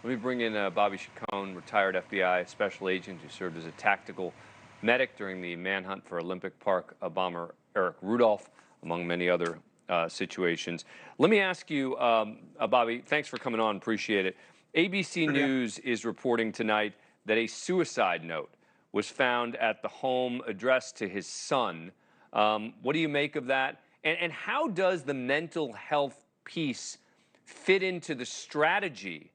Let me bring in Bobby Chacon, retired FBI special agent who served as a tactical medic during the manhunt for Olympic Park bomber Eric Rudolph, among many other situations. Let me ask you, Bobby, thanks for coming on. Appreciate it. ABC News is reporting tonight that a suicide note was found at the home addressed to his son. What do you make of that? And how does the mental health piece fit into the strategy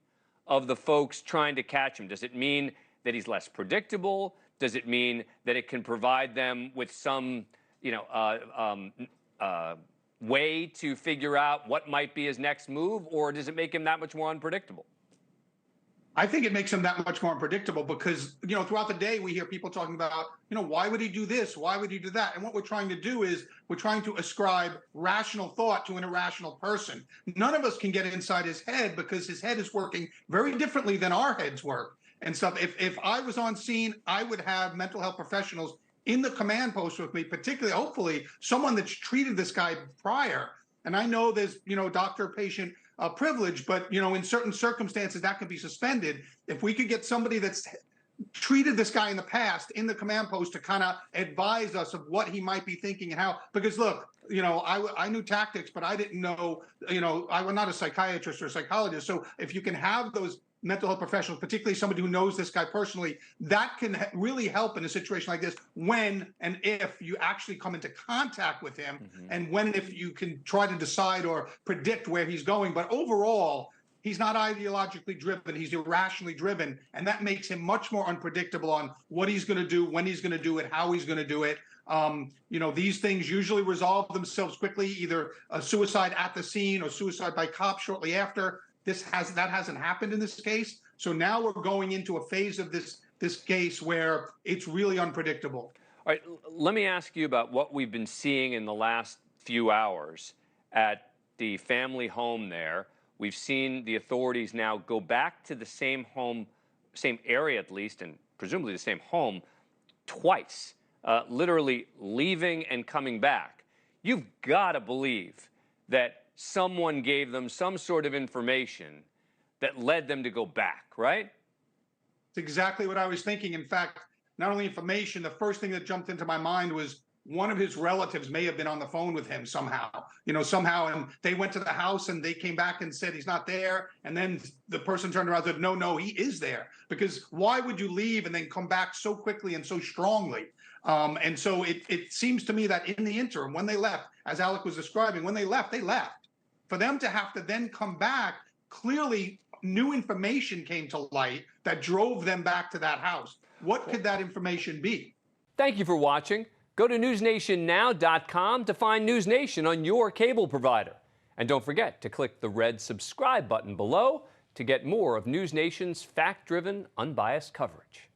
of the folks trying to catch him? Does it mean that he's less predictable? Does it mean that it can provide them with some, way to figure out what might be his next move, or does it make him that much more unpredictable? I think it makes him that much more unpredictable because, throughout the day we hear people talking about, why would he do this? Why would he do that? And what we're trying to do is we're trying to ascribe rational thought to an irrational person. None of us can get inside his head because his head is working very differently than our heads work and stuff. If I was on scene, I would have mental health professionals in the command post with me, particularly, hopefully, someone that's treated this guy prior. And I know there's, doctor-patient privilege, but in certain circumstances that could be suspended. If we could get somebody that's treated this guy in the past in the command post to kind of advise us of what he might be thinking and how, because look, I knew tactics, but I didn't know, I was not a psychiatrist or a psychologist. So if you can have those mental health professionals, particularly somebody who knows this guy personally, that can really help in a situation like this when and if you actually come into contact with him, and when and if you can try to decide or predict where he's going. But overall, he's not ideologically driven, he's irrationally driven, and that makes him much more unpredictable on what he's going to do, when he's going to do it, how he's going to do it. These things usually resolve themselves quickly, either a suicide at the scene or suicide by cops shortly after. That hasn't happened in this case. So now we're going into a phase of this case where it's really unpredictable. All right, let me ask you about what we've been seeing in the last few hours at the family home there. We've seen the authorities now go back to the same home, same area at least, and presumably the same home twice, literally leaving and coming back. You've got to believe that someone gave them some sort of information that led them to go back, right? It's exactly what I was thinking. In fact, not only information, the first thing that jumped into my mind was one of his relatives may have been on the phone with him somehow, and they went to the house and they came back and said he's not there. And then the person turned around and said, no, he is there. Because why would you leave and then come back so quickly and so strongly? And so it seems to me that in the interim, when they left, as Alec was describing, when they left, they left. For them to have to then come back, clearly new information came to light that drove them back to that house. What could that information be? Thank you for watching. Go to newsnationnow.com to find NewsNation on your cable provider. And don't forget to click the red subscribe button below to get more of NewsNation's fact-driven, unbiased coverage.